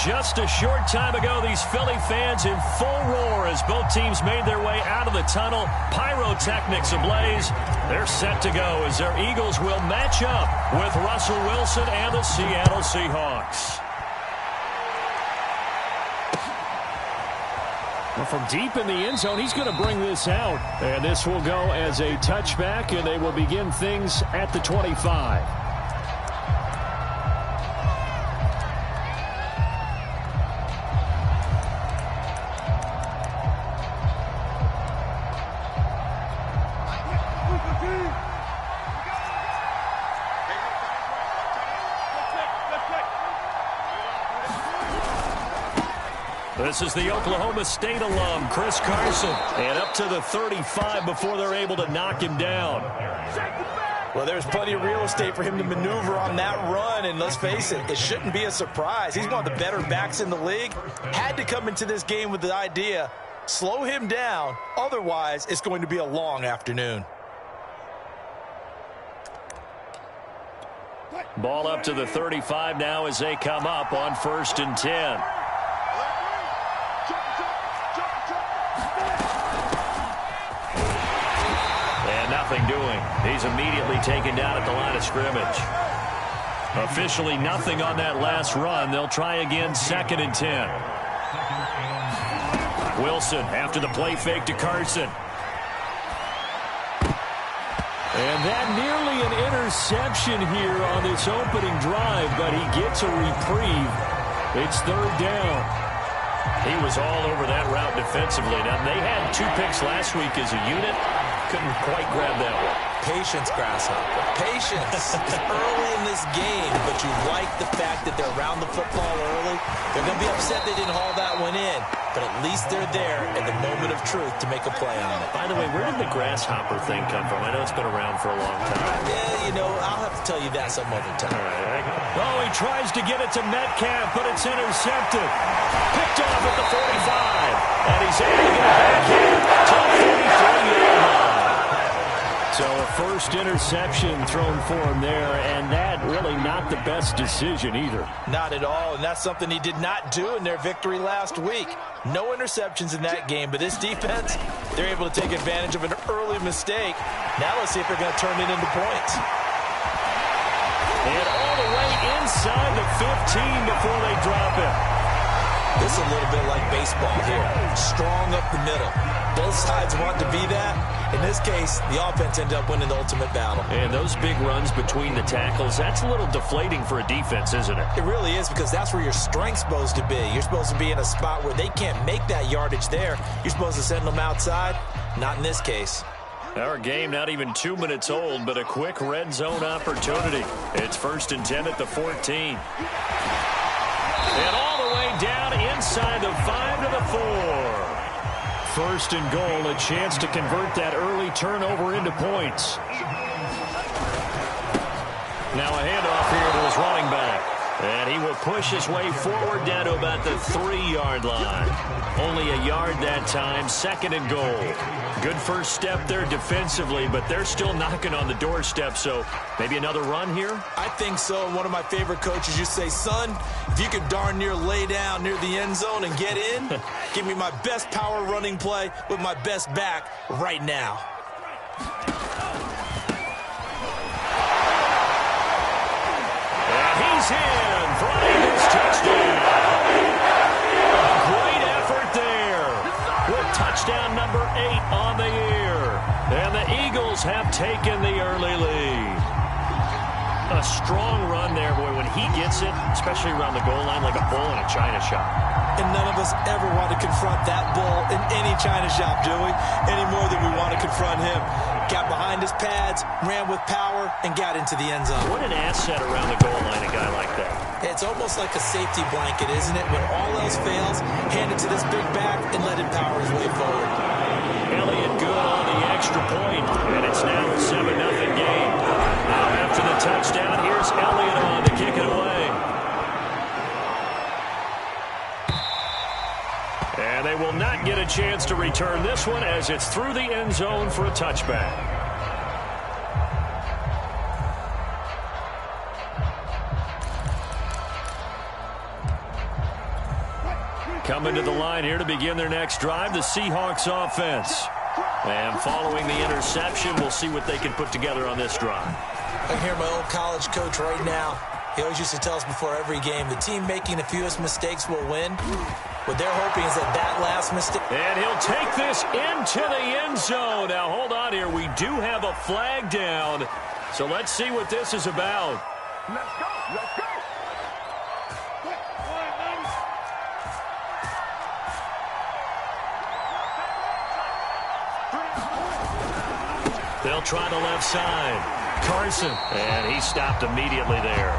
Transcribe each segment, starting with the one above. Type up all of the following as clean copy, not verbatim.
Just a short time ago, these Philly fans in full roar as both teams made their way out of the tunnel. Pyrotechnics ablaze. They're set to go as their Eagles will match up with Russell Wilson and the Seattle Seahawks. Well, from deep in the end zone, he's going to bring this out. And this will go as a touchback, and they will begin things at the 25. This is the Oklahoma State alum, Chris Carson. And up to the 35 before they're able to knock him down. Well, there's plenty of real estate for him to maneuver on that run. And let's face it, it shouldn't be a surprise. He's one of the better backs in the league. Had to come into this game with the idea, slow him down. Otherwise, it's going to be a long afternoon. Ball up to the 35 now as they come up on 1st and 10. Nothing doing. He's immediately taken down at the line of scrimmage. Officially nothing on that last run. They'll try again 2nd and 10. Wilson after the play fake to Carson. And that nearly an interception here on this opening drive, but he gets a reprieve. It's 3rd down. He was all over that route defensively. Now, they had 2 picks last week as a unit. Couldn't quite grab that one. Patience, Grasshopper. Patience. It's early in this game, but you like the fact that they're around the football early. They're going to be upset they didn't haul that one in, but at least they're there at the moment of truth to make a play on it. By the way, where did the grasshopper thing come from? I know it's been around for a long time. Yeah, you know, I'll have to tell you that some other time. All right. Oh, he tries to get it to Metcalf, but it's intercepted. Picked off at the 45, and he's able to get it back here to the 43-yard line. So a first interception thrown for him there, and that really not the best decision either. Not at all, and that's something he did not do in their victory last week. No interceptions in that game, but this defense, they're able to take advantage of an early mistake. Now let's see if they're going to turn it into points. And all the way inside the 15 before they drop it. This is a little bit like baseball here. Strong up the middle. Both sides want to be that. In this case, the offense ended up winning the ultimate battle. And those big runs between the tackles, that's a little deflating for a defense, isn't it? It really is, because that's where your strength's supposed to be. You're supposed to be in a spot where they can't make that yardage there. You're supposed to send them outside. Not in this case. Our game not even 2 minutes old, but a quick red zone opportunity. It's 1st and 10 at the 14. And all the way down inside the 5 to the 4. 1st and goal, a chance to convert that early turnover into points. Now a handoff here to his running back. And he will push his way forward down to about the 3-yard line. Only a yard that time, 2nd and goal. Good first step there defensively, but they're still knocking on the doorstep, so maybe another run here? I think so. One of my favorite coaches used to say, son, if you could darn near lay down near the end zone and get in, give me my best power running play with my best back right now. And he's in for an Eagles touchdown. Great effort there with touchdown number 8 on the year. And the Eagles have taken the early lead. A strong run there, boy, when he gets it, especially around the goal line, like a bull in a china shop. And none of us ever want to confront that bull in any china shop, do we? Any more than we want to confront him. Got behind his pads, ran with power, and got into the end zone. What an asset around the goal line, a guy like that. It's almost like a safety blanket, isn't it? When all else fails, hand it to this big back and let him power his way forward. Elliott good on the extra point, and it's now a 7-0 game. Now after the touchdown, here's Elliott on to kick it away. And they will not get a chance to return this one as it's through the end zone for a touchback. Coming to the line here to begin their next drive, the Seahawks offense. And following the interception, we'll see what they can put together on this drive. I can hear my old college coach right now. He always used to tell us before every game, the team making the fewest mistakes will win. What they're hoping is that last mistake. And he'll take this into the end zone. Now, hold on here. We do have a flag down. So let's see what this is about. Let's go. Let's go. They'll try the left side. Carson. And he stopped immediately there.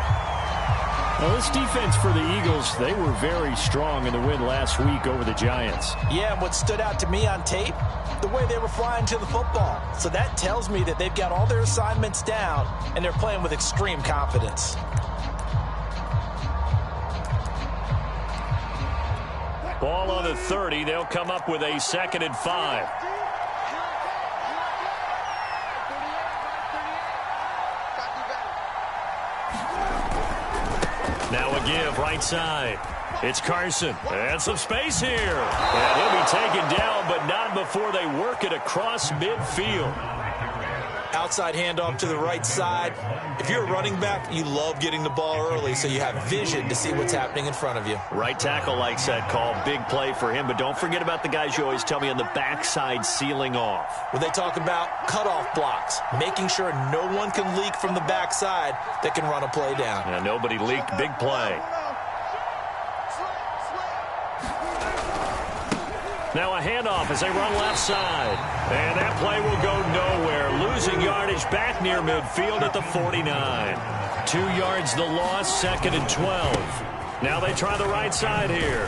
Well, this defense for the Eagles, they were very strong in the win last week over the Giants. Yeah, and what stood out to me on tape, the way they were flying to the football. So that tells me that they've got all their assignments down, and they're playing with extreme confidence. Ball on the 30. They'll come up with a 2nd and 5. Now a give, right side. It's Carson. And some space here. And he'll be taken down, but not before they work it across midfield. Outside handoff to the right side. If you're a running back, you love getting the ball early so you have vision to see what's happening in front of you. Right tackle likes that call. Big play for him, but don't forget about the guys you always tell me on the backside sealing off. When they talk about cutoff blocks, making sure no one can leak from the backside that can run a play down. And nobody leaked. Big play. Now a handoff as they run left side. And that play will go nowhere. Losing yardage back near midfield at the 49. 2 yards the loss, 2nd and 12. Now they try the right side here.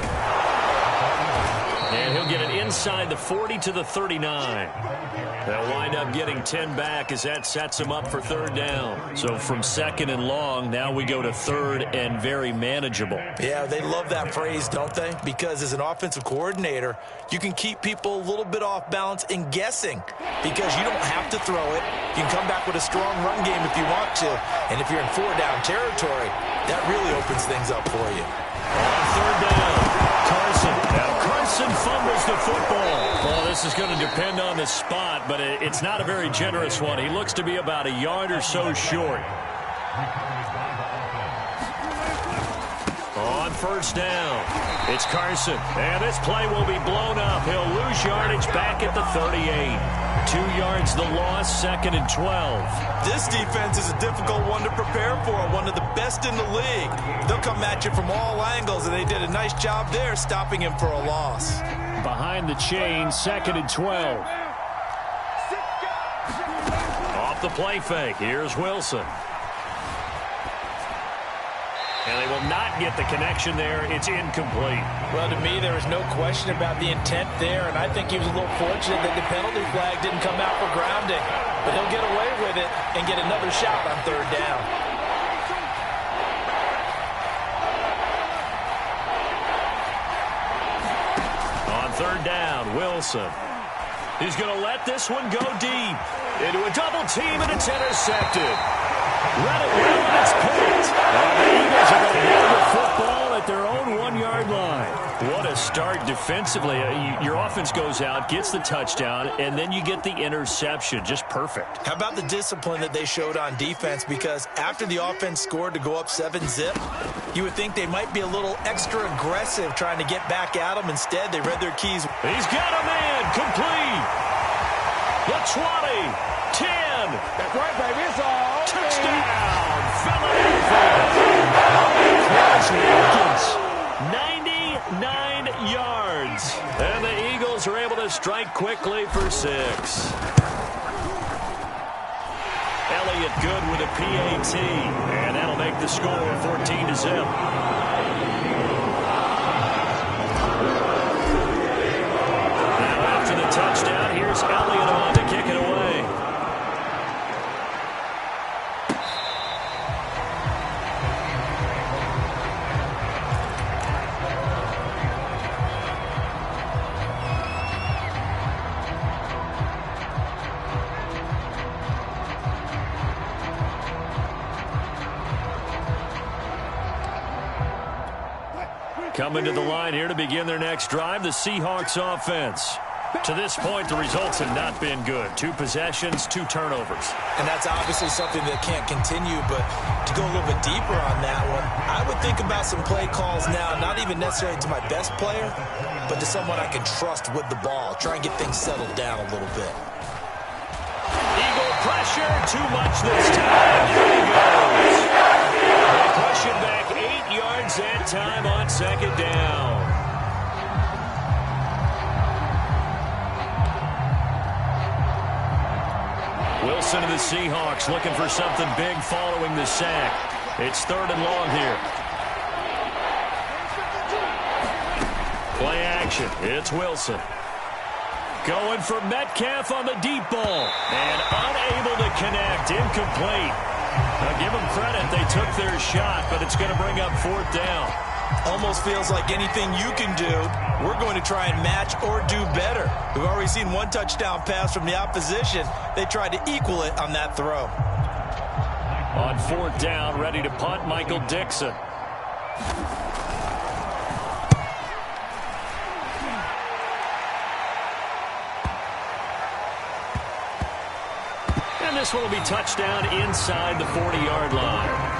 And he'll get it inside the 40 to the 39. They'll wind up getting 10 back as that sets them up for 3rd down. So from 2nd and long, now we go to 3rd and very manageable. Yeah, they love that phrase, don't they? Because as an offensive coordinator, you can keep people a little bit off balance and guessing because you don't have to throw it. You can come back with a strong run game if you want to. And if you're in 4-down territory, that really opens things up for you. On 3rd down. Carson. Now Carson fumbles the football. Well, this is going to depend on the spot, but it's not a very generous one. He looks to be about a yard or so short. On 1st down, it's Carson. And this play will be blown up. He'll lose yardage back at the 38. 2 yards the loss, 2nd and 12. This defense is a difficult one to prepare for, one of the best in the league. They'll come at you from all angles, and they did a nice job there stopping him for a loss. Behind the chain, 2nd and 12. Off the play fake, here's Wilson. And they will not get the connection there. It's incomplete. Well, to me, there is no question about the intent there, and I think he was a little fortunate that the penalty flag didn't come out for grounding. But he'll get away with it and get another shot on 3rd down. On 3rd down, Wilson. He's going to let this one go deep. Into a double team, and it's intercepted. Read it well, and it's picked. And the Eagles are going to have the football at their own 1-yard line. What a start defensively. Your offense goes out, gets the touchdown, and then you get the interception. Just perfect. How about the discipline that they showed on defense? Because after the offense scored to go up 7-zip, you would think they might be a little extra aggressive trying to get back at them. Instead, they read their keys. He's got a man. Complete. The 20. 10. That's right, baby. It's all. Touchdown. Philadelphia. Chris Watkins. 99 yards. And the Eagles are able to strike quickly for 6. Elliott good with a PAT. And that'll make the score 14-zip. Now after the touchdown, here's Elliott on to kick it away. Coming to the line here to begin their next drive, the Seahawks offense. To this point, the results have not been good. 2 possessions, 2 turnovers. And that's obviously something that can't continue, but to go a little bit deeper on that one, I would think about some play calls now, not even necessarily to my best player, but to someone I can trust with the ball. Try and get things settled down a little bit. Eagle pressure, too much this time. There he goes. They push him back 8 yards that time on second down. Wilson of the Seahawks looking for something big following the sack. It's 3rd and long here. Play action. It's Wilson. Going for Metcalf on the deep ball. And unable to connect. Incomplete. Now give them credit. They took their shot, but it's going to bring up 4th down. Almost feels like anything you can do, we're going to try and match or do better. We've already seen 1 touchdown pass from the opposition. They tried to equal it on that throw. On 4th down, ready to punt, Michael Dixon. And this one will be touchdown inside the 40-yard line.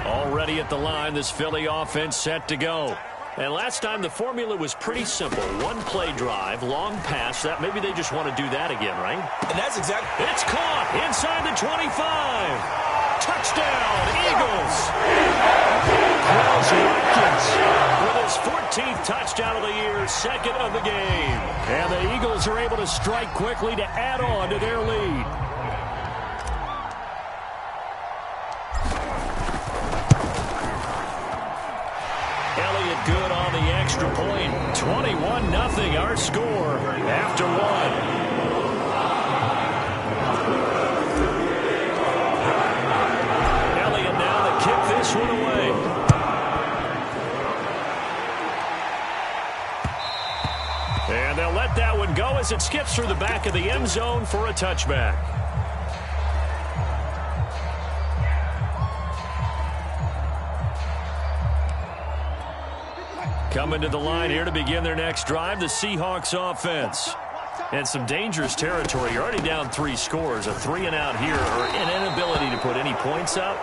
Already at the line, this Philly offense set to go. And last time the formula was pretty simple. 1 play drive, long pass. That maybe they just want to do that again, right? And that's exactly. It's caught inside the 25. Touchdown, Eagles. Wells Watkins with his 14th touchdown of the year, 2nd of the game. And the Eagles are able to strike quickly to add on to their lead. Good on the extra point. 21-0 our score after 1. Elliott now to kick this one away. And they'll let that one go as it skips through the back of the end zone for a touchback. Coming to the line here to begin their next drive, the Seahawks offense. And some dangerous territory. You're already down 3 scores. A 3-and-out here, or an inability to put any points up.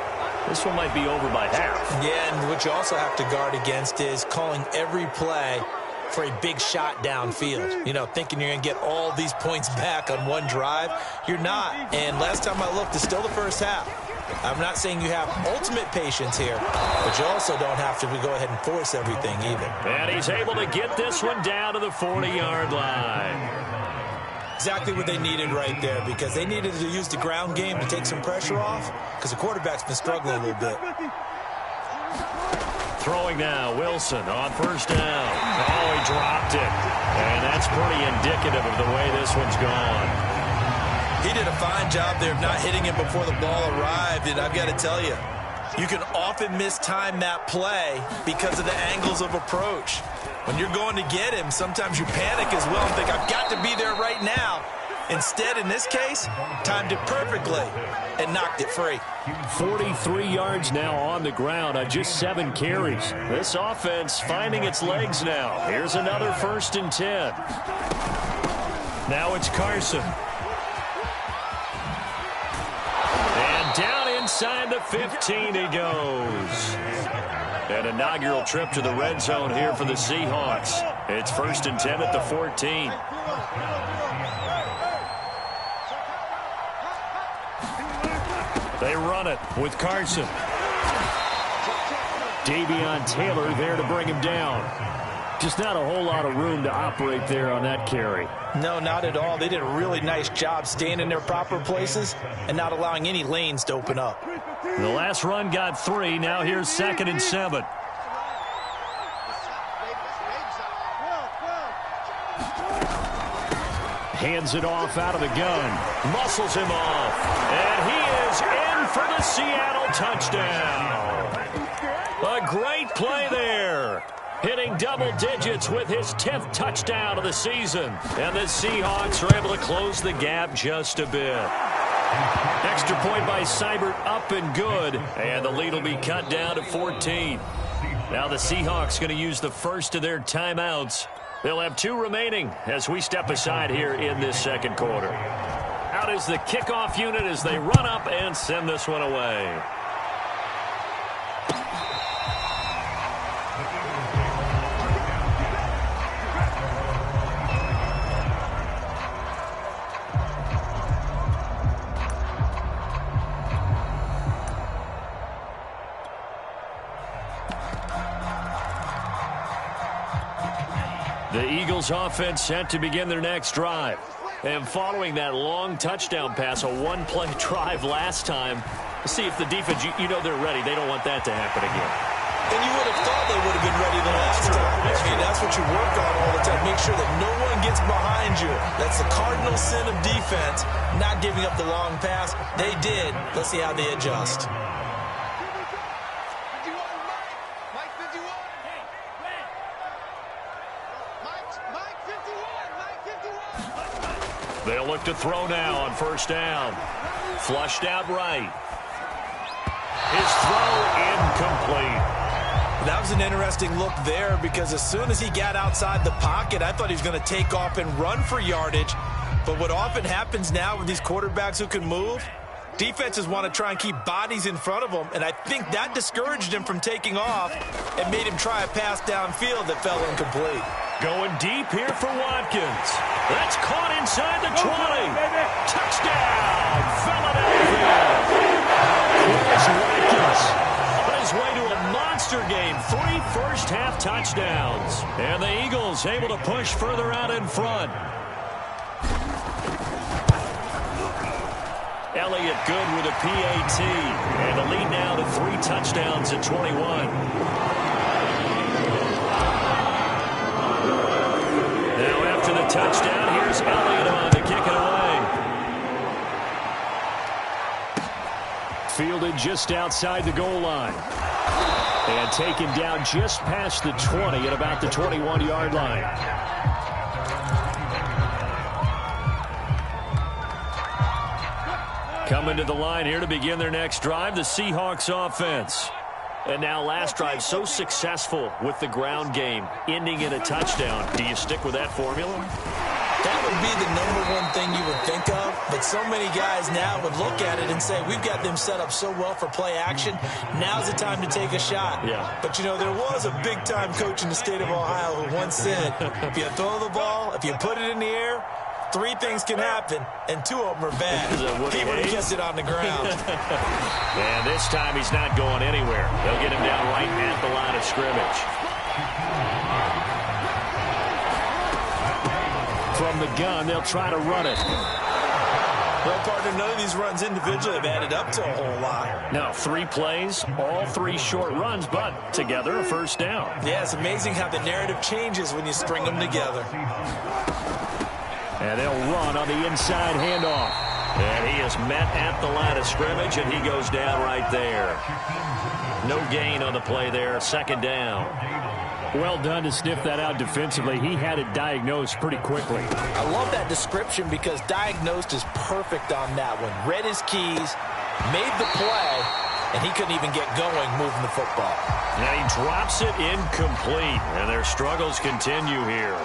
This one might be over by half. Yeah, and what you also have to guard against is calling every play for a big shot downfield. You know, thinking you're going to get all these points back on 1 drive. You're not. And last time I looked, it's still the first half. I'm not saying you have ultimate patience here, but you also don't have to go ahead and force everything either. And he's able to get this one down to the 40-yard line. Exactly what they needed right there, because they needed to use the ground game to take some pressure off, because the quarterback's been struggling a little bit. Throwing now, Wilson on 1st down. Oh, he dropped it. And that's pretty indicative of the way this one's gone. He did a fine job there of not hitting him before the ball arrived, and I've got to tell you, you can often mistime that play because of the angles of approach. When you're going to get him, sometimes you panic as well and think, I've got to be there right now. Instead, in this case, timed it perfectly and knocked it free. 43 yards now on the ground on just 7 carries. This offense finding its legs now. Here's another 1st and 10. Now it's Carson. Down inside the 15 he goes. An inaugural trip to the red zone here for the Seahawks. It's 1st and 10 at the 14. They run it with Carson. Davion Taylor there to bring him down. Just not a whole lot of room to operate there on that carry. No, not at all. They did a really nice job staying in their proper places and not allowing any lanes to open up. The last run got 3. Now here's 2nd and 7. Hands it off out of the gun. Muscles him off. And he is in for the Seattle touchdown. a great play there. Hitting double digits with his 10th touchdown of the season. And the Seahawks are able to close the gap just a bit. Extra point by Seibert, up and good. And the lead will be cut down to 14. Now the Seahawks going to use the first of their timeouts. They'll have 2 remaining as we step aside here in this second quarter. Out is the kickoff unit as they run up and send this one away. The Eagles offense set to begin their next drive. And following that long touchdown pass, a one-play drive last time, see if the defense, you know they're ready. They don't want that to happen again. And you would have thought they would have been ready the last time. That's what you work on all the time. Make sure that no one gets behind you. That's the cardinal sin of defense, not giving up the long pass. They did. Let's see how they adjust. They'll look to throw now on first down. Flushed out right. His throw incomplete. That was an interesting look there because as soon as he got outside the pocket, I thought he was going to take off and run for yardage. But what often happens now with these quarterbacks who can move, defenses want to try and keep bodies in front of them, and I think that discouraged him from taking off and made him try a pass downfield that fell incomplete. Going deep here for Watkins. That's caught inside the 20. Touchdown, Philadelphia. Here's Watkins on his way to a monster game. 3 first-half touchdowns. And the Eagles able to push further out in front. Elliott good with a PAT. And the lead now to 3 touchdowns at 21. Touchdown. Here's Elliott on to kick it away. Fielded just outside the goal line. And taken down just past the 20 at about the 21-yard line. Coming to the line here to begin their next drive, the Seahawks offense. And now last drive so successful with the ground game, ending in a touchdown. Do you stick with that formula? That would be the #1 thing you would think of, but so many guys now would look at it and say, we've got them set up so well for play action, now's the time to take a shot. Yeah. But, you know, there was a big-time coach in the state of Ohio who once said, if you throw the ball, if you put it in the air, 3 things can happen, and 2 of them are bad. He would have kept it on the ground. And this time he's not going anywhere. They'll get him down right at the line of scrimmage. From the gun, they'll try to run it. Well, partner, none of these runs individually have added up to a whole lot. Now, 3 plays, all 3 short runs, but together a first down. Yeah, it's amazing how the narrative changes when you string them together. And they'll run on the inside handoff. And he is met at the line of scrimmage, and he goes down right there. No gain on the play there, second down. Well done to sniff that out defensively. He had it diagnosed pretty quickly. I love that description because diagnosed is perfect on that one. Read his keys, made the play, and he couldn't even get going moving the football. And he drops it incomplete, and their struggles continue here.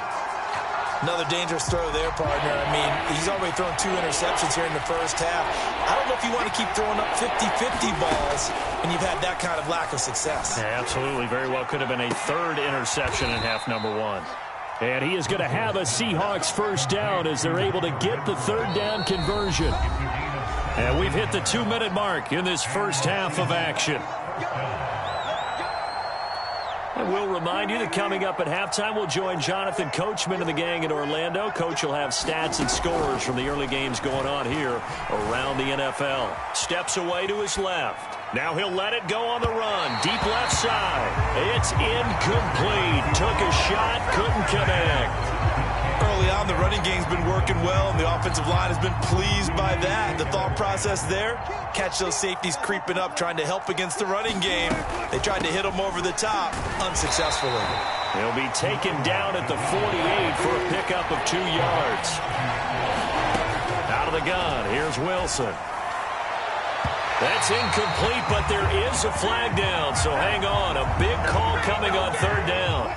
Another dangerous throw there, partner. I mean, he's already thrown 2 interceptions here in the first half. I don't know if you want to keep throwing up 50-50 balls when you've had that kind of lack of success. Yeah, absolutely. Very well could have been a 3rd interception in half number 1. And he is going to have a Seahawks first down as they're able to get the 3rd down conversion. And we've hit the 2-minute mark in this first half of action. And we'll remind you that coming up at halftime, we'll join Jonathan Coachman and the gang in Orlando. Coach will have stats and scores from the early games going on here around the NFL. Steps away to his left. Now he'll let it go on the run. Deep left side. It's incomplete. Took a shot, couldn't connect. early on, the running game's been working well, and the offensive line has been pleased by that. The thought process there, catch those safeties creeping up, trying to help against the running game. They tried to hit them over the top, unsuccessfully. He'll be taken down at the 48 for a pickup of 2 yards. Out of the gun, here's Wilson. That's incomplete, but there is a flag down, so hang on. A big call coming on 3rd down.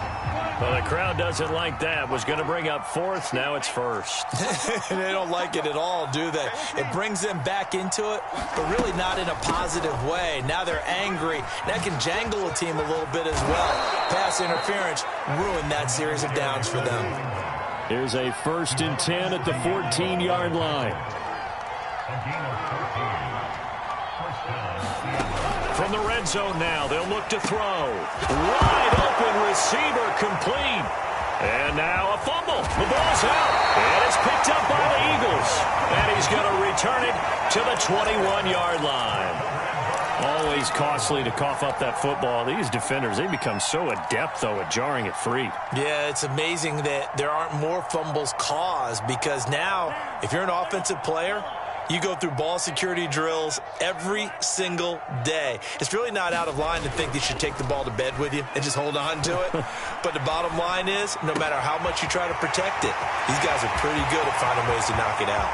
Well, the crowd doesn't like that. Was going to bring up 4th. Now it's 1st. They don't like it at all, do they? It brings them back into it, but really not in a positive way. Now they're angry. That can jangle a team a little bit as well. Pass interference ruined that series of downs for them. Here's a 1st and 10 at the 14-yard line. From the red zone now, they'll look to throw. Wide open receiver complete. And now a fumble. The ball's out. And it's picked up by the Eagles. And he's going to return it to the 21-yard line. Always costly to cough up that football. These defenders, they become so adept, though, at jarring it free. Yeah, it's amazing that there aren't more fumbles caused, because now, if you're an offensive player, you go through ball security drills every single day. It's really not out of line to think you should take the ball to bed with you and just hold on to it. But the bottom line is, no matter how much you try to protect it, these guys are pretty good at finding ways to knock it out.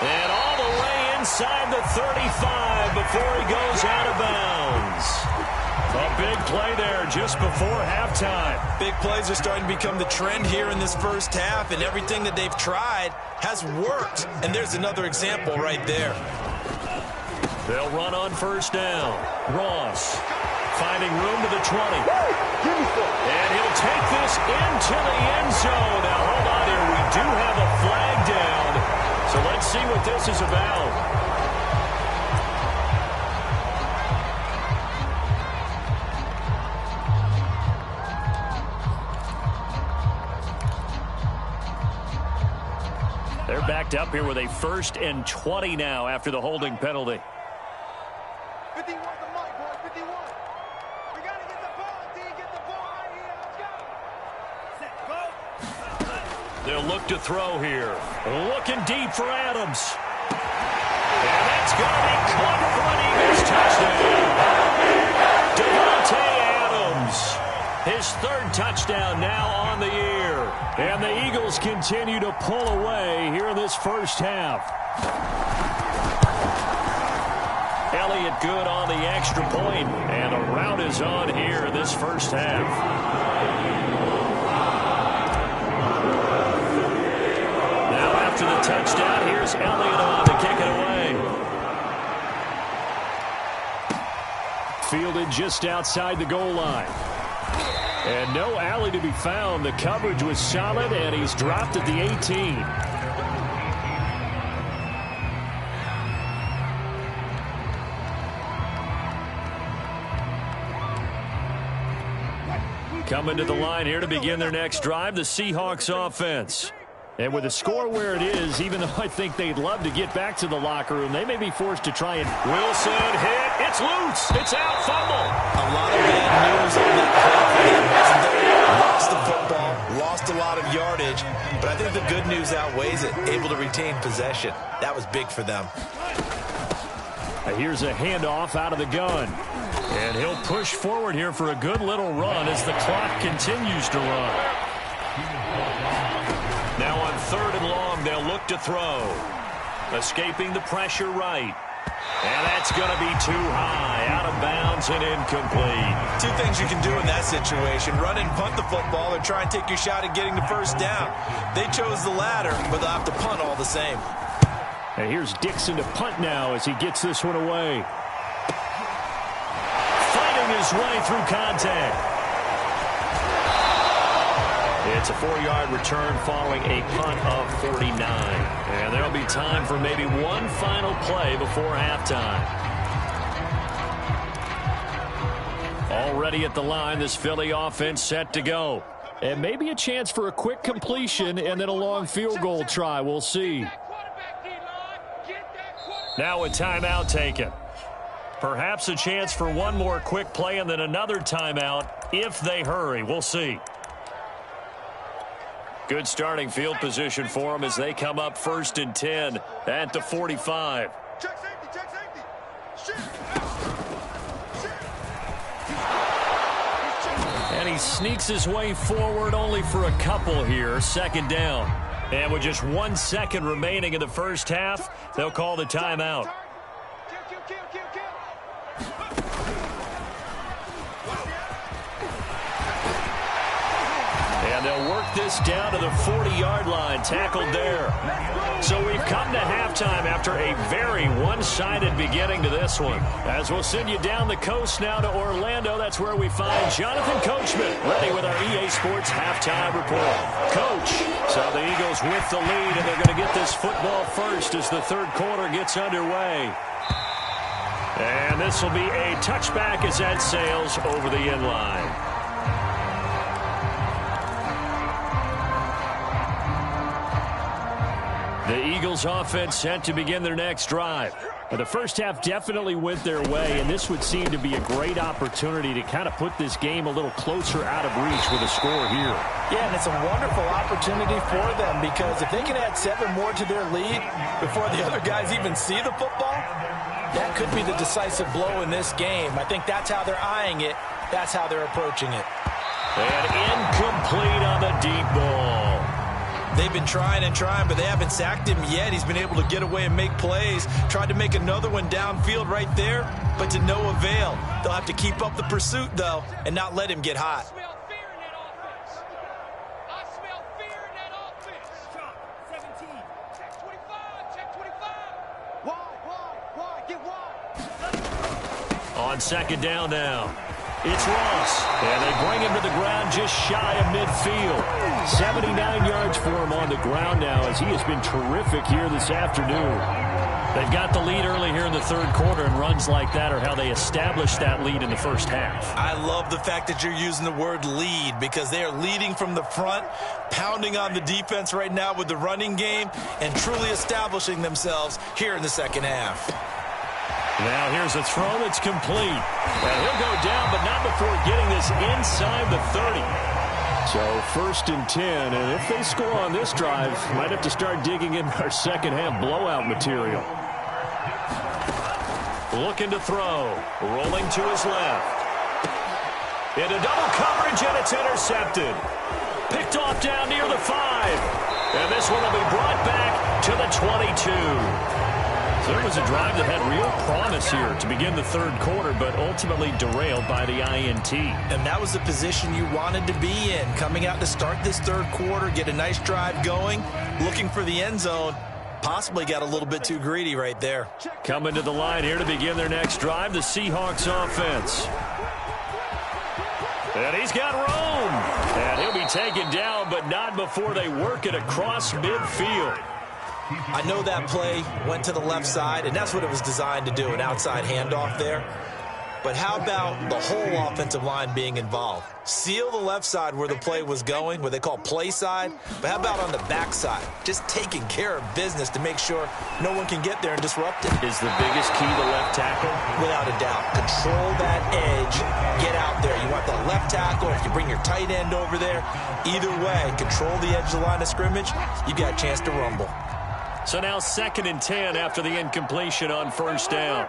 And all the way inside the 35 before he goes out of bounds. A big play there just before halftime. Big plays are starting to become the trend here in this first half, and everything that they've tried has worked. And there's another example right there. They'll run on 1st down. Ross finding room to the 20. And he'll take this into the end zone. Now, hold on here. We do have a flag down. So let's see what this is about. They're backed up here with a 1st and 20 now after the holding penalty. 51 the mic, boy, 51. We got to get the ball, D. Get the ball right here. Let's go. Set, go. They'll look to throw here. Looking deep for Adams. And that's going to be caught for an Eagles touchdown. Devontae Adams. His 3rd touchdown now on the year. And the Eagles continue to pull away here in this first half. Elliott good on the extra point, and a rout is on here in this first half. Now after the touchdown, here's Elliott on to kick it away. Fielded just outside the goal line. And no alley to be found. The coverage was solid, and he's dropped at the 18. Coming to the line here to begin their next drive, the Seahawks offense. And with the score where it is, even though I think they'd love to get back to the locker room, they may be forced to try and... Wilson hit. It's loose. It's out. Fumble. A lot of bad news on that play. Lost the football, lost a lot of yardage, but I think the good news outweighs it. Able to retain possession. That was big for them. Here's a handoff out of the gun. And he'll push forward here for a good little run as the clock continues to run. Now on 3rd and long, they'll look to throw. Escaping the pressure right. And that's going to be too high, out of bounds and incomplete. 2 things you can do in that situation. Run and punt the football or try and take your shot at getting the 1st down. They chose the latter, but they'll have to punt all the same. And here's Dixon to punt now as he gets this one away. Fighting his way through contact. It's a 4-yard return following a punt of 49. And there'll be time for maybe one final play before halftime. Already at the line, this Philly offense set to go. And maybe a chance for a quick completion and then a long field goal try. We'll see. Now a timeout taken. Perhaps a chance for one more quick play and then another timeout if they hurry. We'll see. Good starting field position for them as they come up 1st and 10 at the 45. Check safety, check safety. Shit. And he sneaks his way forward only for a couple here. 2nd down. And with just 1 second remaining in the first half, they'll call the timeout. Kill. And they'll work this down to the 40-yard line, tackled there. So we've come to halftime after a very one-sided beginning to this one. As we'll send you down the coast now to Orlando, that's where we find Jonathan Coachman, ready with our EA Sports halftime report. Coach, so the Eagles with the lead, and they're going to get this football first as the 3rd quarter gets underway. And this will be a touchback as that sails over the end line. The Eagles offense set to begin their next drive. The first half definitely went their way, and this would seem to be a great opportunity to kind of put this game a little closer out of reach with a score here. Yeah, and it's a wonderful opportunity for them because if they can add 7 more to their lead before the other guys even see the football, that could be the decisive blow in this game. I think that's how they're eyeing it. That's how they're approaching it. And incomplete on the deep ball. They've been trying, but they haven't sacked him yet. He's been able to get away and make plays. Tried to make another one downfield right there, but to no avail. They'll have to keep up the pursuit, though, and not let him get hot. I smell fear in that offense. 17. Check 25. Check 25. Why? Get wide. On 2nd down now. It's Ross, and they bring him to the ground just shy of midfield. 79 yards for him on the ground now as he has been terrific here this afternoon. They've got the lead early here in the 3rd quarter, and runs like that are how they established that lead in the first half. I love the fact that you're using the word lead because they are leading from the front, pounding on the defense right now with the running game, and truly establishing themselves here in the 2nd half. Now here's a throw that's complete. And he'll go down, but not before getting this inside the 30. So 1st and 10, and if they score on this drive, might have to start digging in our 2nd half blowout material. Looking to throw. Rolling to his left. Into double coverage, and it's intercepted. Picked off down near the 5. And this one will be brought back to the 22. So it was a drive that had real promise here to begin the 3rd quarter, but ultimately derailed by the INT. And that was the position you wanted to be in, coming out to start this 3rd quarter, get a nice drive going, looking for the end zone. Possibly got a little bit too greedy right there. Coming to the line here to begin their next drive, the Seahawks offense. And he's got room. And he'll be taken down, but not before they work it across midfield. I know that play went to the left side, and that's what it was designed to do, an outside handoff there. But how about the whole offensive line being involved? Seal the left side where the play was going, what they call play side, but how about on the back side? Just taking care of business to make sure no one can get there and disrupt it. Is the biggest key the left tackle? Without a doubt. Control that edge. Get out there. You want that left tackle, if you bring your tight end over there. Either way, control the edge of the line of scrimmage, you've got a chance to rumble. So now 2nd and 10 after the incompletion on 1st down.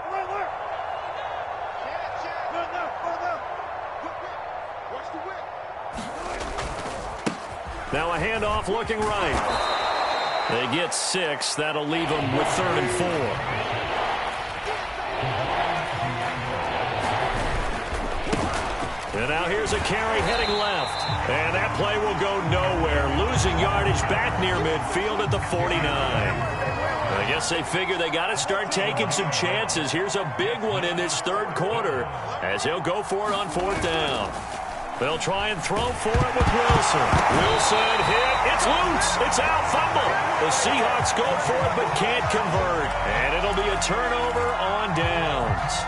Now a handoff looking right. They get 6. That'll leave them with 3rd and 4. And now here's a carry heading left. And that play will go nowhere. Losing yardage back near midfield at the 49. I guess they figure they got to start taking some chances. Here's a big one in this 3rd quarter as they'll go for it on 4th down. They'll try and throw for it with Wilson. Wilson hit. It's loose. It's out. Fumble. The Seahawks go for it but can't convert. And it'll be a turnover on downs.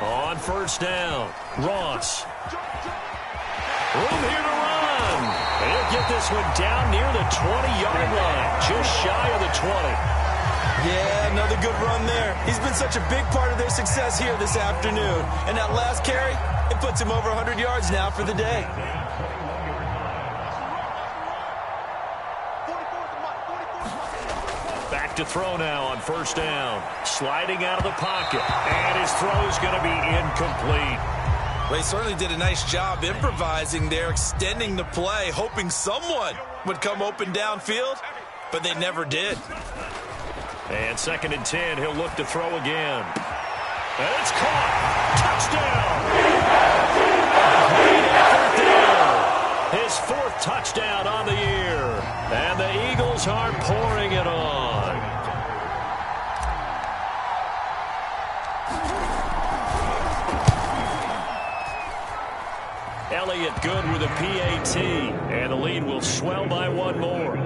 On 1st down, Ross. Room here to run. And he'll get this one down near the 20-yard line, just shy of the 20. Yeah, Another good run there. He's been such a big part of their success here this afternoon. And that last carry, it puts him over 100 yards now for the day. Back to throw now on first down. Sliding out of the pocket. And his throw is going to be incomplete. Well, he certainly did a nice job improvising there, extending the play, hoping someone would come open downfield, but they never did. And 2nd and 10, he'll look to throw again. And it's caught. Touchdown! His 4th touchdown on the year. And the Eagles are pouring it on. Elliott good with a PAT. And the lead will swell by 1 more.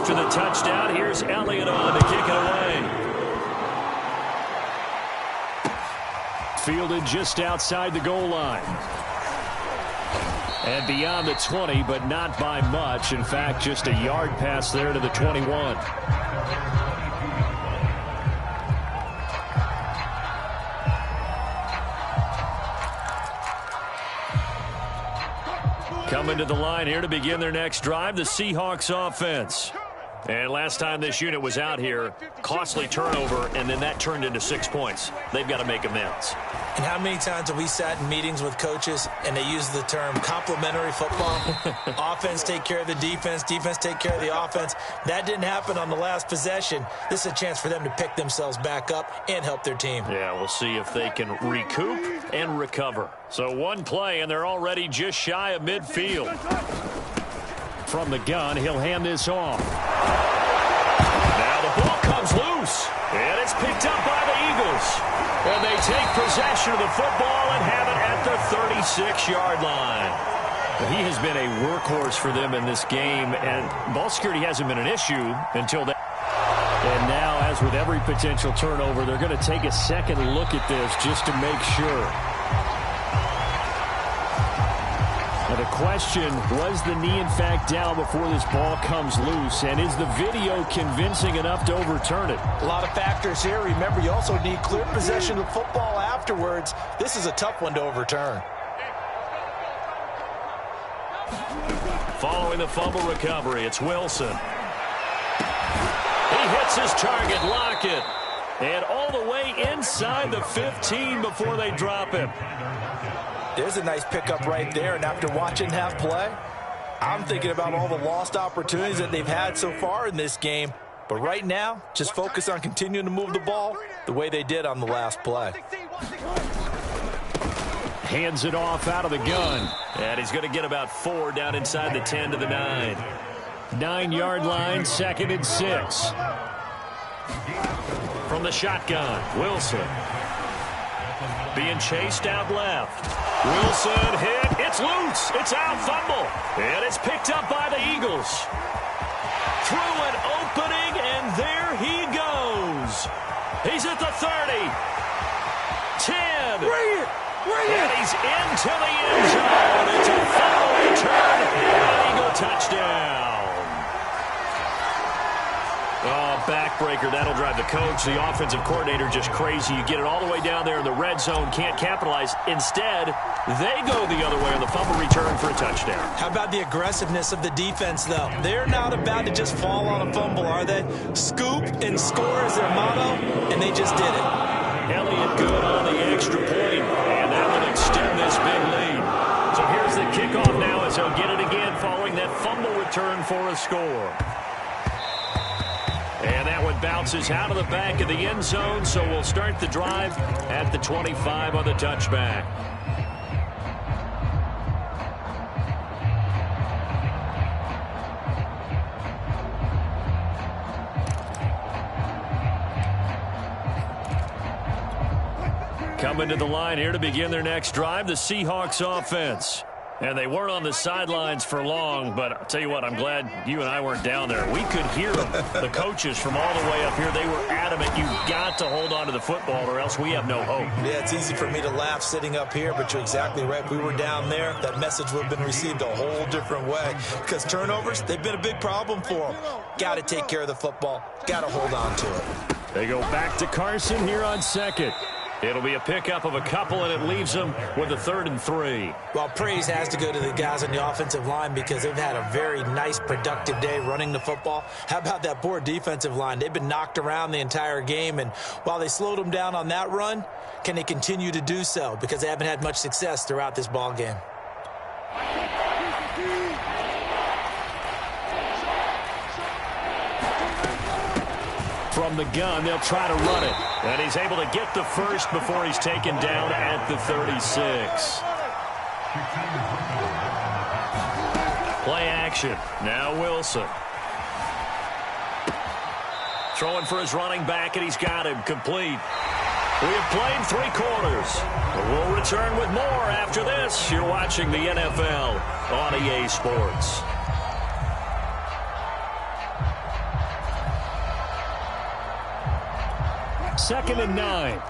After the touchdown, here's Elliott on to kick it away. Fielded just outside the goal line. And beyond the 20, but not by much. In fact, just a yard pass there to the 21. Coming to the line here to begin their next drive, the Seahawks offense. And last time this unit was out here, costly turnover, and then that turned into 6 points. They've got to make amends. And how many times have we sat in meetings with coaches and they use the term complementary football? Offense take care of the defense, defense take care of the offense. That didn't happen on the last possession. This is a chance for them to pick themselves back up and help their team. Yeah, we'll see if they can recoup and recover. So 1 play, and they're already just shy of midfield. From the gun, he'll hand this off. Now the ball comes loose, and it's picked up by the Eagles. And they take possession of the football and have it at the 36-yard line. He has been a workhorse for them in this game, and ball security hasn't been an issue until that. And now, as with every potential turnover, they're going to take a second look at this just to make sure. Now the question, was the knee in fact down before this ball comes loose? And is the video convincing enough to overturn it? A lot of factors here. Remember, you also need clear possession of the football afterwards. This is a tough one to overturn. Following the fumble recovery, it's Wilson. He hits his target, Lockett. And all the way inside the 15 before they drop him. There's a nice pickup right there, and after watching that play, I'm thinking about all the lost opportunities that they've had so far in this game. But right now, just focus on continuing to move the ball the way they did on the last play. Hands it off out of the gun. And he's going to get about 4 down inside the 10 to the 9. 9-yard line, 2nd and 6. From the shotgun, Wilson. Being chased out left. Wilson hit. It's loose. It's out. Fumble. And it's picked up by the Eagles. Through an opening, and there he goes. He's at the 30. 10. And he's into the end zone. It's a fumble return. An Eagle touchdown. Oh, backbreaker. That'll drive the coach, the offensive coordinator, just crazy. You get it all the way down there in the red zone, can't capitalize. Instead, they go the other way on the fumble return for a touchdown. How about the aggressiveness of the defense, though? They're not about to just fall on a fumble, are they? Scoop and score is their motto, and they just did it. Elliott good on the extra point, and that will extend this big lead. So here's the kickoff now as he'll get it again following that fumble return for a score. And that one bounces out of the back of the end zone, so we'll start the drive at the 25 on the touchback. Coming to the line here to begin their next drive, the Seahawks offense. And they weren't on the sidelines for long, but I'll tell you what, I'm glad you and I weren't down there. We could hear them, the coaches from all the way up here. They were adamant, you've got to hold on to the football or else we have no hope. Yeah, it's easy for me to laugh sitting up here, but you're exactly right. If we were down there, that message would have been received a whole different way. Because turnovers, they've been a big problem for them. Got to take care of the football. Got to hold on to it. They go back to Carson here on second. It'll be a pickup of a couple, and it leaves them with a 3rd and 3. Well, praise has to go to the guys on the offensive line because they've had a very nice, productive day running the football. How about that poor defensive line? They've been knocked around the entire game, and while they slowed them down on that run, can they continue to do so? Because they haven't had much success throughout this ball game. From the gun, they'll try to run it. And he's able to get the first before he's taken down at the 36. Play action. Now Wilson. Throwing for his running back, and he's got him complete. We have played 3 quarters. We'll return with more after this. You're watching the NFL on EA Sports. Second and 9.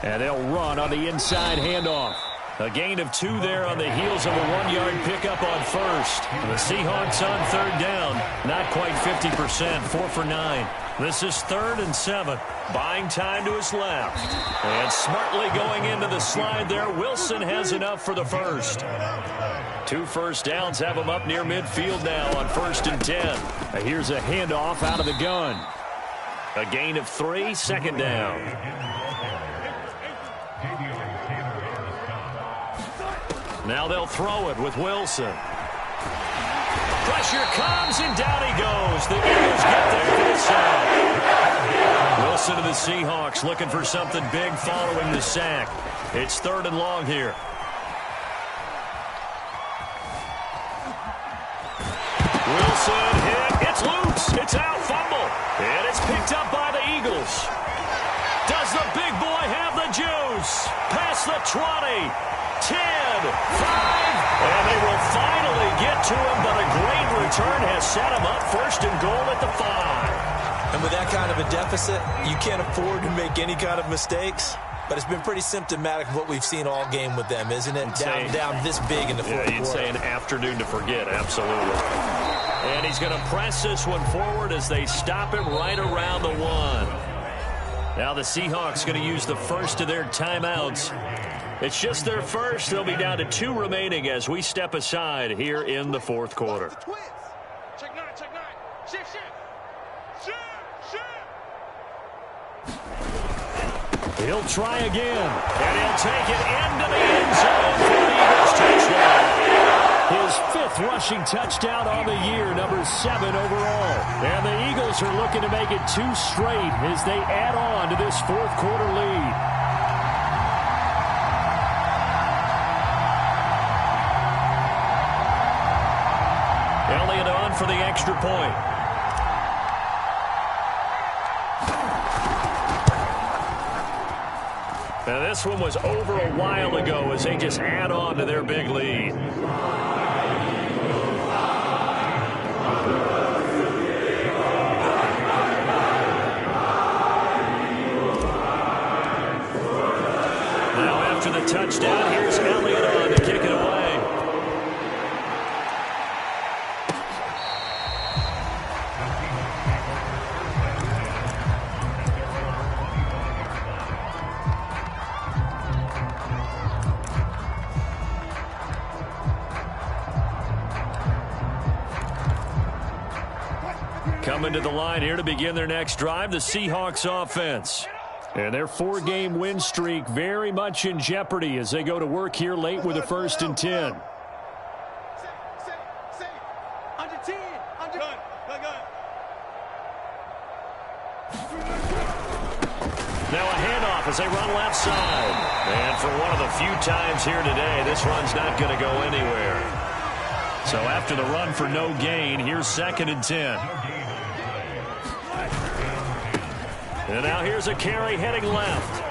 And they'll run on the inside handoff. A gain of 2 there on the heels of a 1-yard pickup on first. The Seahawks on 3rd down. Not quite 50%, 4 for 9. This is 3rd and 7. Buying time to his left. And smartly going into the slide there. Wilson has enough for the first. 2 first downs have him up near midfield now on 1st and 10. Here's a handoff out of the gun. A gain of 3, 2nd down. Now they'll throw it with Wilson. Pressure comes, and down he goes. The Eagles get there for the sack. Wilson to the Seahawks looking for something big following the sack. It's 3rd and long here. Wilson hit. It's loose. It's out. Fumble. And it's picked up by the Eagles. Does the big boy have the juice? Past the 20. 10, 5, and they will finally get to him, but a great return has set him up 1st and goal at the 5. And with that kind of a deficit, you can't afford to make any kind of mistakes. But it's been pretty symptomatic of what we've seen all game with them, isn't it? Down this big in the fourth quarter. You'd say an afternoon to forget, absolutely. And he's going to press this one forward as they stop him right around the 1. Now the Seahawks going to use the first of their timeouts. It's just their first. They'll be down to 2 remaining as we step aside here in the 4th quarter. Check 9, check 9. Shift, shift. He'll try again, and he'll take it into the end zone for the Eagles touchdown. His 5th rushing touchdown on the year, number 7 overall. And the Eagles are looking to make it 2 straight as they add on to this 4th quarter lead. Elliott on for the extra point. Now this one was over a while ago as they just add on to their big lead. Now after the touchdown, here's Elliott on to kick it away. Coming to the line here to begin their next drive, the Seahawks offense. And their 4-game win streak very much in jeopardy as they go to work here late with a 1st and 10. Under 10. Under gun. Now a handoff as they run left side. And for one of the few times here today, this run's not going to go anywhere. So after the run for no gain, here's 2nd and 10. And now here's a carry heading left.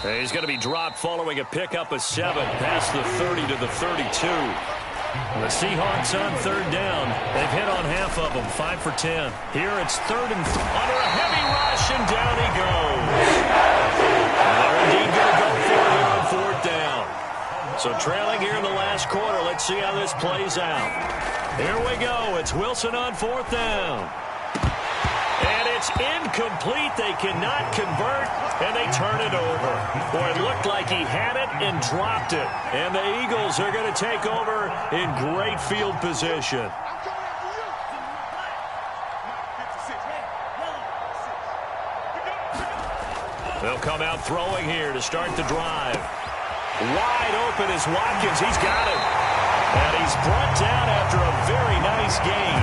And he's going to be dropped following a pickup of 7 past the 30 to the 32. The Seahawks on 3rd down. They've hit on half of them, 5 for 10. Here it's 3rd and under a heavy rush, and down he goes. And they're indeed going to go for it here on 4th down. So trailing here in the last quarter. Let's see how this plays out. Here we go. It's Wilson on 4th down. And it's incomplete. They cannot convert, and they turn it over. Boy, it looked like he had it and dropped it. And the Eagles are going to take over in great field position. They'll come out throwing here to start the drive. Wide open is Watkins. He's got it. And he's brought down after a very nice gain.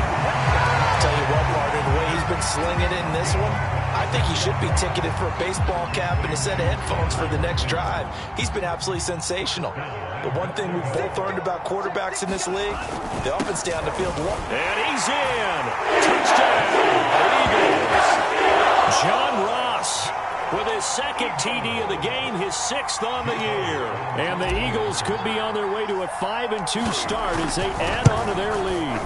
Tell you what, partner, the way he's been slinging it in this one, I think he should be ticketed for a baseball cap and a set of headphones for the next drive. He's been absolutely sensational. The one thing we've both learned about quarterbacks in this league, they often stay on the field long. And he's in. Touchdown, Eagles. John Ross with his 2nd TD of the game, his 6th on the year. And the Eagles could be on their way to a 5-2 start as they add on to their lead.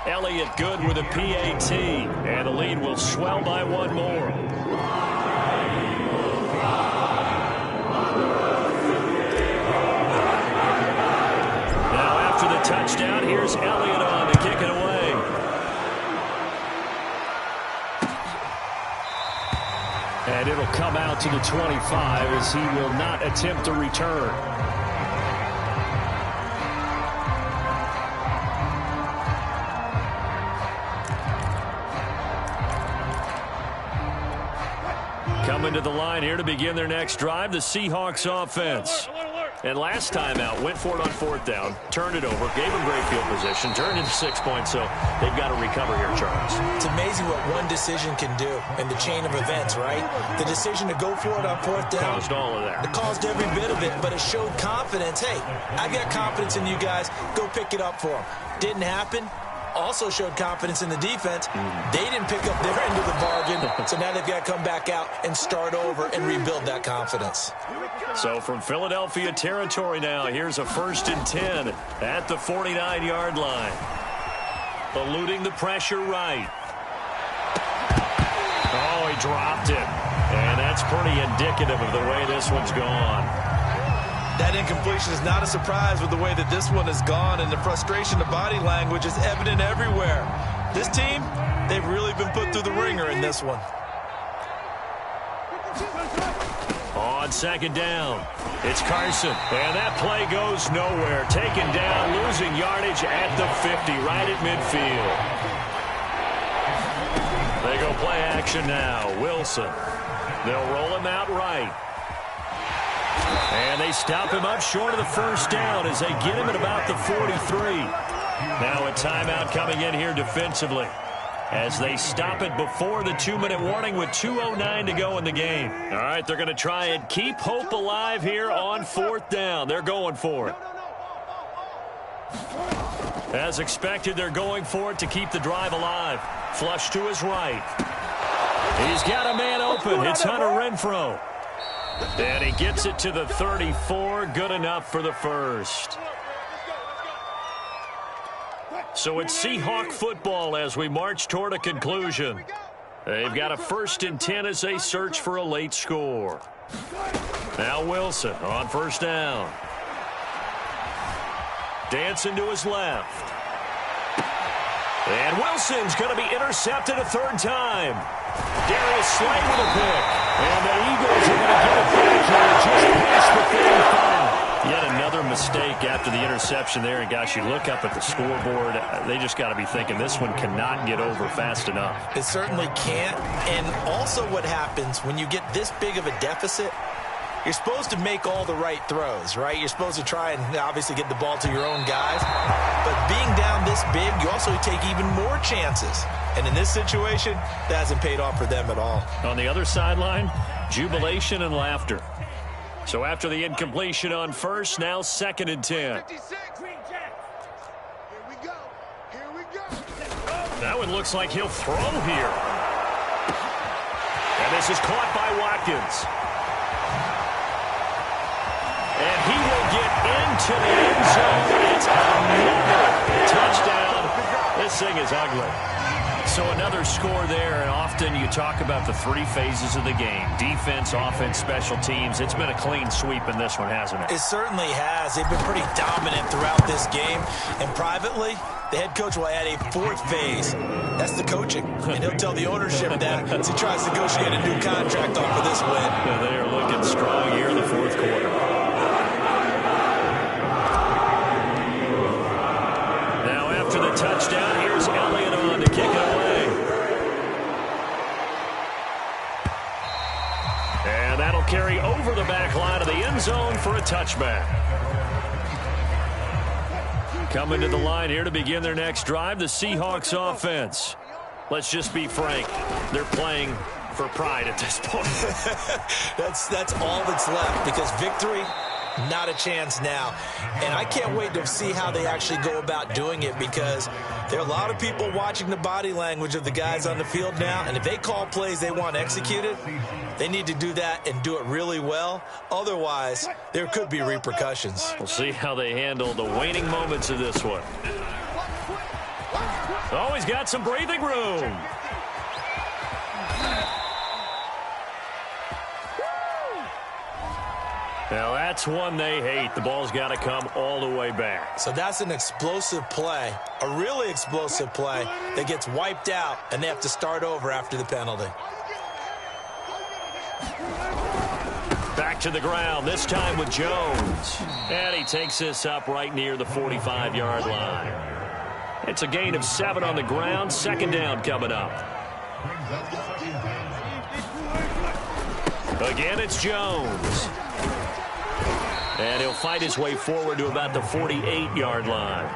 Elliott good with a PAT, and the lead will swell by 1 more. Now after the touchdown, here's Elliott on to kick it away. And it'll come out to the 25 as he will not attempt to return. Coming to the line here to begin their next drive, the Seahawks offense. And last time out, went for it on 4th down, turned it over, gave them great field position, turned into 6 points, so they've got to recover here, Charles. It's amazing what one decision can do in the chain of events, right? The decision to go for it on 4th down. Caused all of that. It caused every bit of it, but it showed confidence. Hey, I got confidence in you guys. Go pick it up for them. Didn't happen. Also showed confidence in the defense. They didn't pick up their end of the bargain, so now they've got to come back out and start over and rebuild that confidence. So from Philadelphia territory now, here's a 1st and 10 at the 49-yard line. Eluding the pressure right. Oh, he dropped it. And that's pretty indicative of the way this one's gone. That incompletion is not a surprise with the way that this one has gone, and the frustration, the body language is evident everywhere. This team, they've really been put through the ringer in this one. On 2nd down, it's Carson, and that play goes nowhere. Taken down, losing yardage at the 50, right at midfield. They go play action now. Wilson. They'll roll him out right. And they stop him up short of the 1st down as they get him at about the 43. Now a timeout coming in here defensively as they stop it before the 2-minute warning with 2:09 to go in the game. All right, they're going to try and keep hope alive here on 4th down. They're going for it. As expected, they're going for it to keep the drive alive. Flush to his right. He's got a man open. It's Hunter Renfrow. And he gets it to the 34. Good enough for the 1st. So it's Seahawk football as we march toward a conclusion. They've got a 1st and 10 as they search for a late score. Now Wilson on 1st down. Dancing to his left. And Wilson's going to be intercepted a 3rd time. Darius Slay with a pick. And the Eagles are going to get it back here just past the 35. Yet another mistake after the interception there. And, gosh, you look up at the scoreboard, they just got to be thinking this one cannot get over fast enough. It certainly can't. And also what happens when you get this big of a deficit, you're supposed to make all the right throws, right? You're supposed to try and obviously get the ball to your own guys. But being down this this big, you also take even more chances. And in this situation, that hasn't paid off for them at all. On the other sideline, jubilation and laughter. So after the incompletion on first, now 2nd and 10. 56. Here we go. Here we go. That one looks like he'll throw here. And this is caught by Watkins. And he will get into the end zone. It's another touchdown. This thing is ugly. So another score there, and often you talk about the 3 phases of the game. Defense, offense, special teams. It's been a clean sweep in this one, hasn't it? It certainly has. They've been pretty dominant throughout this game. And privately, the head coach will add a 4th phase. That's the coaching. And he'll tell the ownership that as he tries to negotiate a new contract off of this win. Yeah, they are looking strong here in the 4th quarter. Now after the touchdown, here's Elliott on to kick it away. And that'll carry over the back line of the end zone for a touchback. Coming to the line here to begin their next drive, the Seahawks offense. Let's just be frank. They're playing for pride at this point. That's all that's left, because victory, not a chance now. And I can't wait to see how they actually go about doing it, because there are a lot of people watching the body language of the guys on the field now, and if they call plays they want executed, they need to do that and do it really well. Otherwise, there could be repercussions. We'll see how they handle the waning moments of this one. Oh, he's got some breathing room. Now, that's one they hate. The ball's got to come all the way back. So that's an explosive play, a really explosive play that gets wiped out, and they have to start over after the penalty. Back to the ground, this time with Jones. And he takes this up right near the 45-yard line. It's a gain of 7 on the ground. 2nd down coming up. Again, it's Jones. And he'll fight his way forward to about the 48-yard line.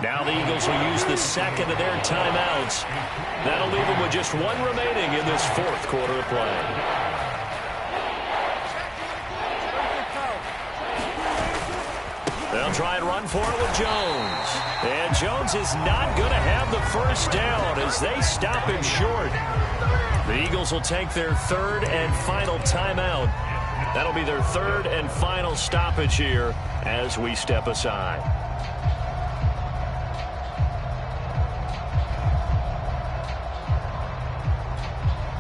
Now the Eagles will use the 2nd of their timeouts. That'll leave them with just 1 remaining in this 4th quarter of play. They'll try and run for it with Jones. And Jones is not going to have the first down as they stop him short. The Eagles will take their 3rd and final timeout. That'll be their 3rd and final stoppage here as we step aside.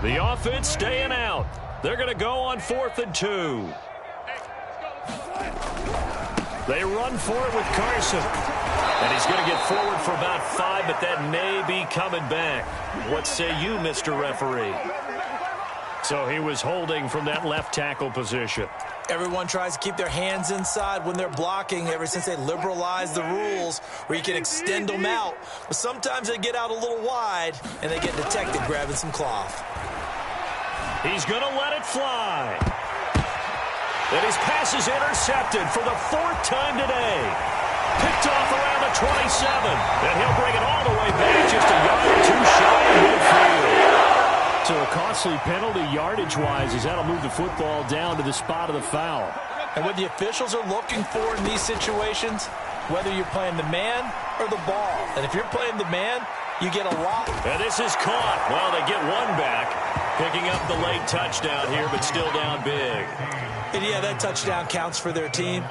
The offense staying out. They're going to go on 4th and 2. They run for it with Carson. And he's going to get forward for about 5, but that may be coming back. What say you, Mr. Referee? So he was holding from that left tackle position. Everyone tries to keep their hands inside when they're blocking ever since they liberalized the rules where you can extend them out. But sometimes they get out a little wide and they get detected grabbing some cloth. He's going to let it fly. And his pass is intercepted for the 4th time today. Picked off around the 27. And he'll bring it all the way back just a yard or 2 shy of midfield. So a costly penalty yardage-wise as that'll move the football down to the spot of the foul. And what the officials are looking for in these situations, whether you're playing the man or the ball. And if you're playing the man, you get a lot. And this is caught. Well, they get 1 back. Picking up the late touchdown here, but still down big. And yeah, that touchdown counts for their team,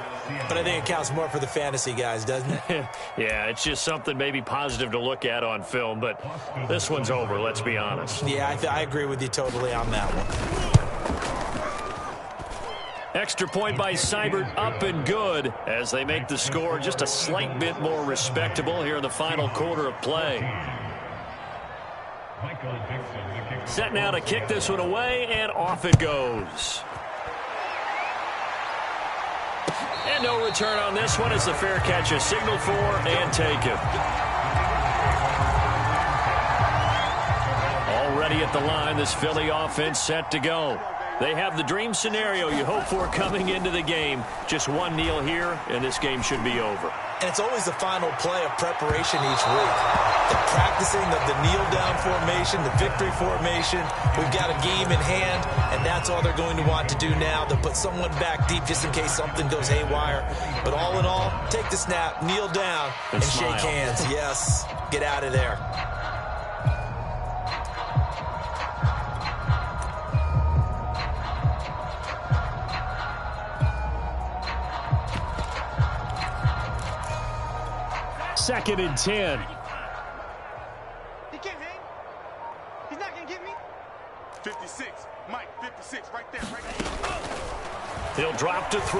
but I think it counts more for the fantasy guys, doesn't it? Yeah, it's just something maybe positive to look at on film, but this one's over, let's be honest. Yeah, I agree with you totally on that one. Extra point by Seibert, up and good as they make the score just a slight bit more respectable here in the final quarter of play. Set now to kick this one away, and off it goes. And no return on this one as the fair catch is signaled for and taken. Already at the line, this Philly offense set to go. They have the dream scenario you hope for coming into the game. Just 1 kneel here, and this game should be over. And it's always the final play of preparation each week. The practicing of the kneel-down formation, the victory formation. We've got a game in hand, and that's all they're going to want to do now. They'll put someone back deep just in case something goes haywire. But all in all, take the snap, kneel down, and shake hands. Yes, get out of there. Second and 10. He can't hang. He's not going to get me. 56. Mike, 56. Right there, right there. He'll drop to throw.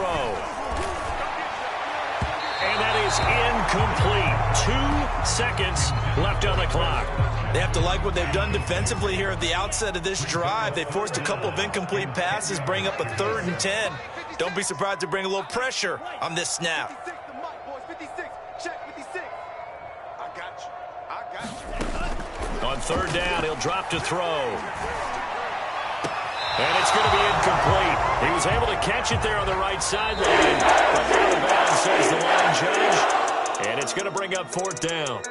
And that is incomplete. 2 seconds left on the clock. They have to like what they've done defensively here at the outset of this drive. They forced a couple of incomplete passes, bring up a 3rd and 10. Don't be surprised to bring a little pressure on this snap. 56 to Mike, boys. 56. Check 56. I got you. I got you. On 3rd down, he'll drop to throw. And it's going to be incomplete. He was able to catch it there on the right sideline. But out of bounds, says the line judge. And it's going to bring up 4th down.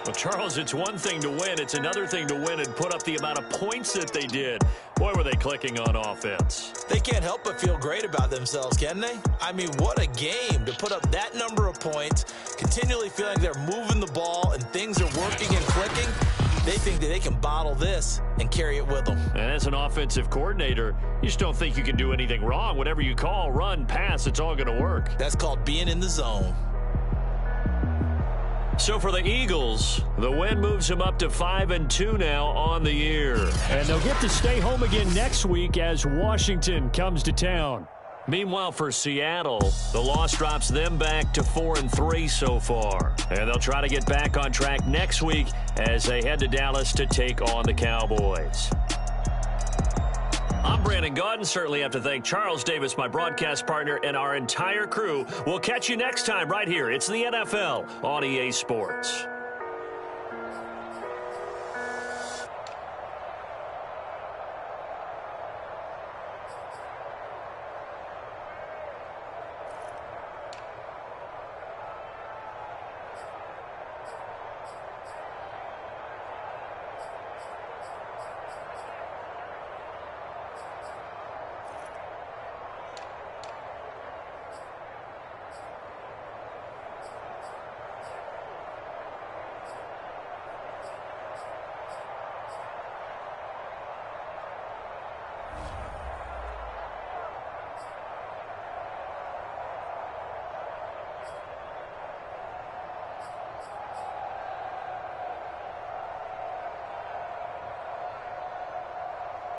Well, Charles, it's one thing to win. It's another thing to win and put up the amount of points that they did. Boy, were they clicking on offense. They can't help but feel great about themselves, can they? I mean, what a game to put up that number of points, continually feeling they're moving the ball and things are working and clicking. They think that they can bottle this and carry it with them. And as an offensive coordinator, you just don't think you can do anything wrong. Whatever you call, run, pass, it's all going to work. That's called being in the zone. So for the Eagles, the win moves them up to 5-2 now on the year. And they'll get to stay home again next week as Washington comes to town. Meanwhile, for Seattle, the loss drops them back to 4-3 so far. And they'll try to get back on track next week as they head to Dallas to take on the Cowboys. I'm Brandon Gaudin. Certainly have to thank Charles Davis, my broadcast partner, and our entire crew. We'll catch you next time right here. It's the NFL on EA Sports.